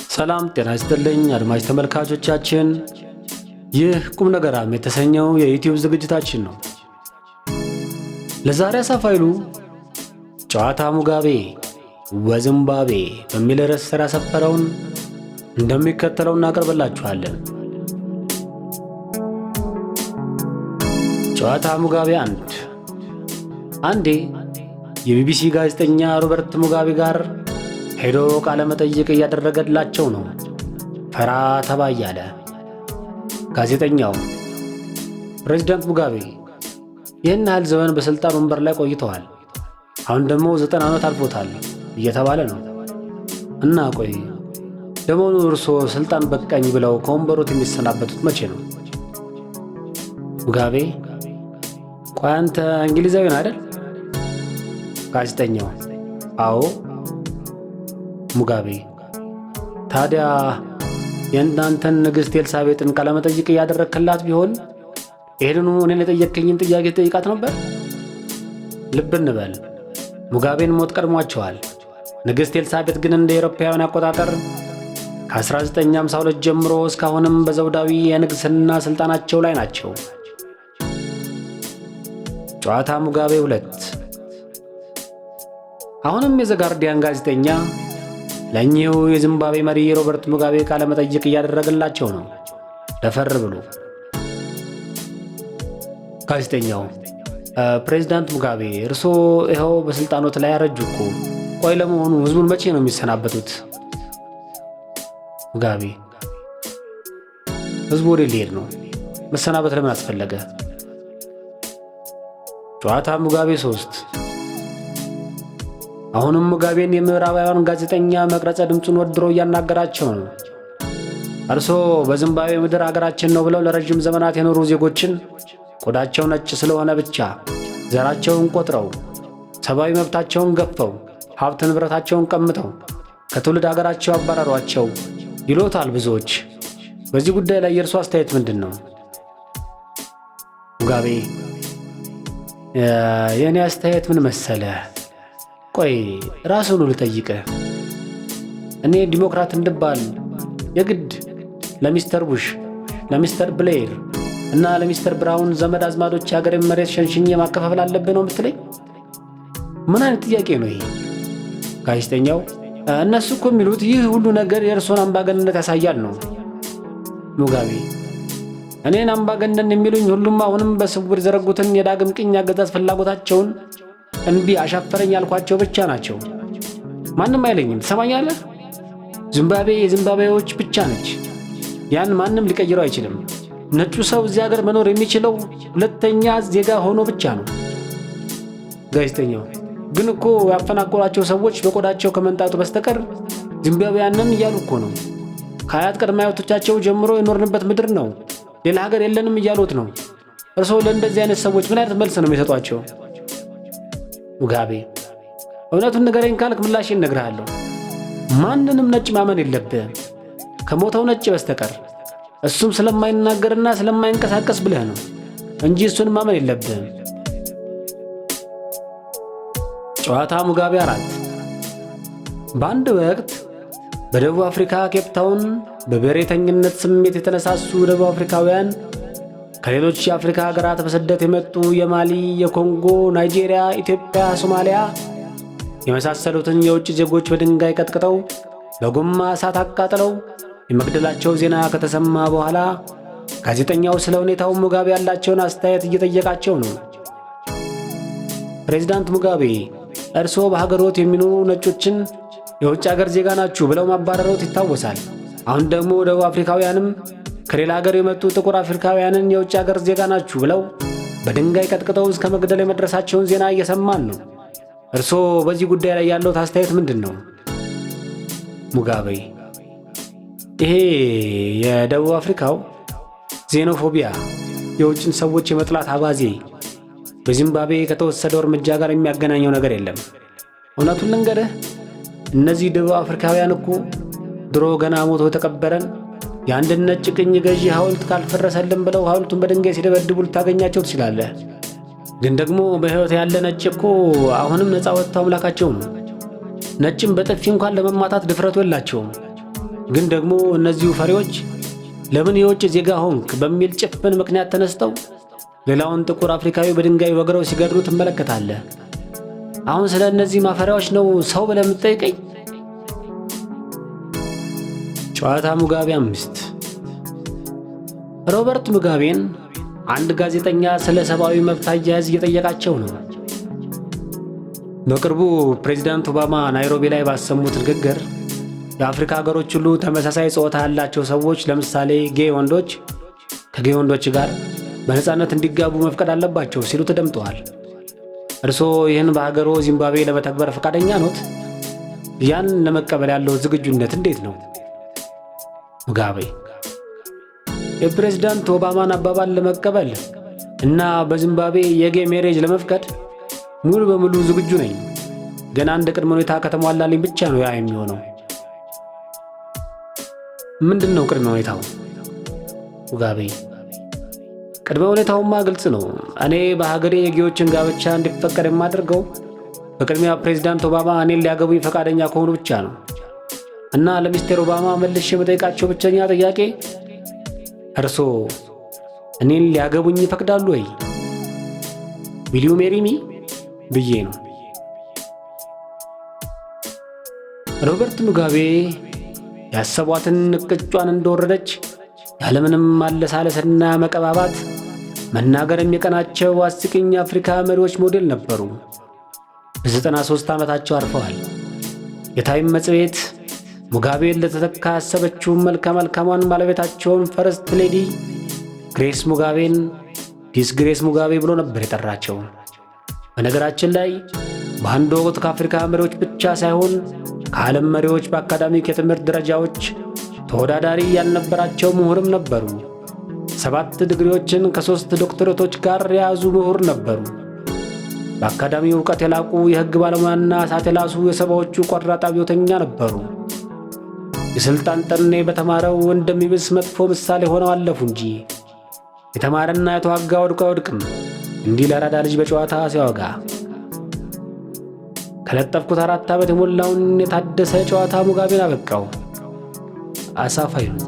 ሰላም ጤና ይስጥልኝ አድማጭ ተመልካቾቻችን፣ ይህ ቁም ነገራም የተሰኘው የዩቲዩብ ዝግጅታችን ነው። ለዛሬ አሳፋይሉ ጨዋታ ሙጋቤ ወዚምባብዌ በሚል ርዕስ ስር ያሰፈረውን እንደሚከተለው እናቀርብላችኋለን። ጨዋታ ሙጋቤ አንዴ የቢቢሲ ጋዜጠኛ ሮበርት ሙጋቤ ጋር ሄዶ ቃለ መጠይቅ እያደረገላቸው ነው። ፈራ ተባ እያለ ጋዜጠኛው ፕሬዝዳንት ሙጋቤ ይህን ያህል ዘመን በስልጣን ወንበር ላይ ቆይተዋል፣ አሁን ደግሞ 90 ዓመት አልፎታል እየተባለ ነው እና ቆይ ደሞኑ እርስዎ ስልጣን በቃኝ ብለው ከወንበሮት የሚሰናበቱት መቼ ነው? ሙጋቤ ቆይ አንተ እንግሊዛዊ ነህ አይደል? ጋዜጠኛው አዎ። ሙጋቤ ታዲያ የእናንተን ንግሥት ኤልሳቤጥን ቃለ መጠይቅ እያደረግክላት ቢሆን ይሄንኑ እኔን የጠየቅከኝን ጥያቄ ጠይቃት ነበር? ልብ እንበል ሙጋቤን ሞት ቀድሟቸዋል። ንግሥት ኤልሳቤጥ ግን እንደ አውሮፓውያን አቆጣጠር ከ1952 ጀምሮ እስካሁንም በዘውዳዊ የንግሥና ሥልጣናቸው ላይ ናቸው። ጨዋታ ሙጋቤ 2 አሁንም የዘጋርዲያን ጋዜጠኛ ለእኚሁ የዚምባብዌ መሪ ሮበርት ሙጋቤ ቃለ መጠይቅ እያደረገላቸው ነው። ደፈር ብሎ ጋዜጠኛው ፕሬዝዳንት ሙጋቤ እርስዎ ይኸው በስልጣኖት ላይ ያረጁ እኮ፣ ቆይ ለመሆኑ ህዝቡን መቼ ነው የሚሰናበቱት? ሙጋቤ ህዝቡ ወደ ሊሄድ ነው፣ መሰናበት ለምን አስፈለገ? ጨዋታ ሙጋቤ 3 አሁንም ሙጋቤን የምዕራባውያን ጋዜጠኛ መቅረጸ ድምፁን ወድሮ እያናገራቸው ነው። እርስዎ በዚምባብዌ ምድር አገራችን ነው ብለው ለረጅም ዘመናት የኖሩ ዜጎችን ቆዳቸው ነጭ ስለሆነ ብቻ ዘራቸውን ቆጥረው ሰብአዊ መብታቸውን ገፈው ሀብት ንብረታቸውን ቀምተው ከትውልድ አገራቸው አባረሯቸው ይሎታል ብዙዎች። በዚህ ጉዳይ ላይ የእርሱ አስተያየት ምንድን ነው? ሙጋቤ የእኔ አስተያየት ምን መሰለ? ቆይ ራስህን ልጠይቅህ። እኔ ዲሞክራት እንድባል የግድ ለሚስተር ቡሽ፣ ለሚስተር ብሌር እና ለሚስተር ብራውን ዘመድ አዝማዶች የሀገሬን መሬት ሸንሽኜ ማከፋፈል አለብህ ነው የምትለኝ? ምን አይነት ጥያቄ ነው ይሄ? ጋዜጠኛው እነሱ እኮ የሚሉት ይህ ሁሉ ነገር የእርሶን አምባገነንነት ያሳያል ነው። ሙጋቤ እኔን አምባገነን የሚሉኝ ሁሉም አሁንም በስውር የዘረጉትን የዳግም ቅኝ አገዛዝ ፍላጎታቸውን እንቢ አሻፈረኝ ያልኳቸው ብቻ ናቸው። ማንም አይለኝም። ትሰማኛለህ? ዚምባብዌ የዚምባብዌዎች ብቻ ነች። ያን ማንም ሊቀይረው አይችልም። ነጩ ሰው እዚህ ሀገር መኖር የሚችለው ሁለተኛ ዜጋ ሆኖ ብቻ ነው። ጋዜጠኛው ግን እኮ ያፈናቀሏቸው ሰዎች በቆዳቸው ከመንጣቱ በስተቀር ዚምባብዌያንን እያሉ እኮ ነው። ከአያት ቅድመ አያቶቻቸው ጀምሮ የኖርንበት ምድር ነው፣ ሌላ ሀገር የለንም እያሉት ነው። እርስዎ ለእንደዚህ አይነት ሰዎች ምን አይነት መልስ ነው የሚሰጧቸው? ሙጋቤ እውነቱን ንገረኝ ካልክ ምላሽ እነግርሃለሁ። ማንንም ነጭ ማመን የለብህም ከሞተው ነጭ በስተቀር። እሱም ስለማይናገርና ስለማይንቀሳቀስ ብለህ ነው እንጂ እሱን ማመን የለብህም። ጨዋታ ሙጋቤ 4 በአንድ ወቅት በደቡብ አፍሪካ ኬፕታውን በብሔረተኝነት ስሜት የተነሳሱ ደቡብ አፍሪካውያን ከሌሎች የአፍሪካ ሀገራት በስደት የመጡ የማሊ፣ የኮንጎ፣ ናይጄሪያ፣ ኢትዮጵያ፣ ሶማሊያ የመሳሰሉትን የውጭ ዜጎች በድንጋይ ቀጥቅጠው በጎማ እሳት አቃጥለው የመግደላቸው ዜና ከተሰማ በኋላ ጋዜጠኛው ስለ ሁኔታው ሙጋቤ ያላቸውን አስተያየት እየጠየቃቸው ነው። ፕሬዝዳንት ሙጋቤ እርስዎ በሀገሮት የሚኖሩ ነጮችን የውጭ ሀገር ዜጋ ናችሁ ብለው ማባረሮት ይታወሳል። አሁን ደግሞ ደቡብ አፍሪካውያንም ከሌላ ሀገር የመጡ ጥቁር አፍሪካውያንን የውጭ ሀገር ዜጋ ናችሁ ብለው በድንጋይ ቀጥቅጠው እስከ መግደል የመድረሳቸውን ዜና እየሰማን ነው። እርስዎ በዚህ ጉዳይ ላይ ያለው አስተያየት ምንድን ነው? ሙጋቤ ይሄ የደቡብ አፍሪካው ዜኖፎቢያ፣ የውጭን ሰዎች የመጥላት አባዜ በዚምባብዌ ከተወሰደው እርምጃ ጋር የሚያገናኘው ነገር የለም። እውነቱን ልንገርህ፣ እነዚህ ደቡብ አፍሪካውያን እኮ ድሮ ገና ሞቶ የተቀበረን የአንድን ነጭ ቅኝ ገዢ ሐውልት ካልፈረሰልን ብለው ሐውልቱን በድንጋይ ሲደበድቡ ልታገኛቸው ትችላለህ። ግን ደግሞ በሕይወት ያለ ነጭ እኮ አሁንም ነፃ ወጥተው አምላካቸው ነው። ነጭም በጥፊ እንኳን ለመማታት ድፍረቱ የላቸውም። ግን ደግሞ እነዚሁ ፈሪዎች ለምን የውጭ ዜጋ ሆንክ በሚል ጭፍን ምክንያት ተነስተው ሌላውን ጥቁር አፍሪካዊ በድንጋይ ወግረው ሲገድሉ ትመለከታለህ። አሁን ስለ እነዚህ ማፈሪያዎች ነው ሰው ብለህ የምትጠይቀኝ? ጨዋታ ሙጋቤ 5 ሮበርት ሙጋቤን አንድ ጋዜጠኛ ስለ ሰብአዊ መብት አያያዝ እየጠየቃቸው ነው። በቅርቡ ፕሬዚዳንት ኦባማ ናይሮቢ ላይ ባሰሙት ንግግር የአፍሪካ ሀገሮች ሁሉ ተመሳሳይ ጾታ ያላቸው ሰዎች ለምሳሌ ጌይ ወንዶች ከጌይ ወንዶች ጋር በነፃነት እንዲጋቡ መፍቀድ አለባቸው ሲሉ ተደምጠዋል። እርስዎ ይህን በሀገሮ ዚምባብዌ ለመተግበር ፈቃደኛ ኖት? ያን ለመቀበል ያለው ዝግጁነት እንዴት ነው? ሙጋቤ የፕሬዝዳንት ኦባማን አባባል ለመቀበል እና በዚምባብዌ የጌይ ሜሬጅ ለመፍቀድ ሙሉ በሙሉ ዝግጁ ነኝ። ገና አንድ ቅድመ ሁኔታ ከተሟላልኝ ብቻ ነው ያ የሚሆነው። ምንድነው ቅድመ ሁኔታው? ሙጋቤ ቅድመ ሁኔታውማ ግልጽ ነው። እኔ በሀገሬ የጌዮችን ጋብቻ እንዲፈቀድ የማደርገው በቅድሚያ ፕሬዝዳንት ኦባማ እኔን ሊያገቡኝ ፈቃደኛ ከሆኑ ብቻ ነው። እና ለሚስተር ኦባማ መልሼ የምጠይቃቸው ብቸኛ ጥያቄ እርስዎ እኔን ሊያገቡኝ ይፈቅዳሉ ወይ? ዊል ዩ ሜሪ ሚ ብዬ ነው። ሮበርት ሙጋቤ ያሰቧትን እቅጯን እንደወረደች ያለምንም ማለሳለስና መቀባባት መናገር የሚቀናቸው አስቂኝ አፍሪካ መሪዎች ሞዴል ነበሩ። በ93 ዓመታቸው አርፈዋል። የታይም መጽሔት ሙጋቤን ለተተካ ያሰበችውን መልካሟን ባለቤታቸውን ፈርስት ሌዲ ግሬስ ሙጋቤን ዲስግሬስ ሙጋቤ ብሎ ነበር የጠራቸው። በነገራችን ላይ በአንድ ወቅት ከአፍሪካ መሪዎች ብቻ ሳይሆን ከዓለም መሪዎች በአካዳሚክ የትምህርት ደረጃዎች ተወዳዳሪ ያልነበራቸው ምሁርም ነበሩ። 7 ዲግሪዎችን ከ3 ዶክተሬቶች ጋር የያዙ ምሁር ነበሩ። በአካዳሚው ዕውቀት የላቁ የሕግ ባለሙያና እሳት የላሱ የሰባዎቹ ቆራጥ አብዮተኛ ነበሩ። የሥልጣን ጠኔ በተማረው እንደሚብስ መጥፎ ምሳሌ ሆነው አለፉ እንጂ የተማረና የተዋጋ ወድቆ አይወድቅም እንዲህ ለአራዳ ልጅ በጨዋታ ሲያወጋ። ከለጠፍኩት 4 ዓመት የሞላውን የታደሰ ጨዋታ ሙጋቤን አበቃው። አሳፋይ ነው።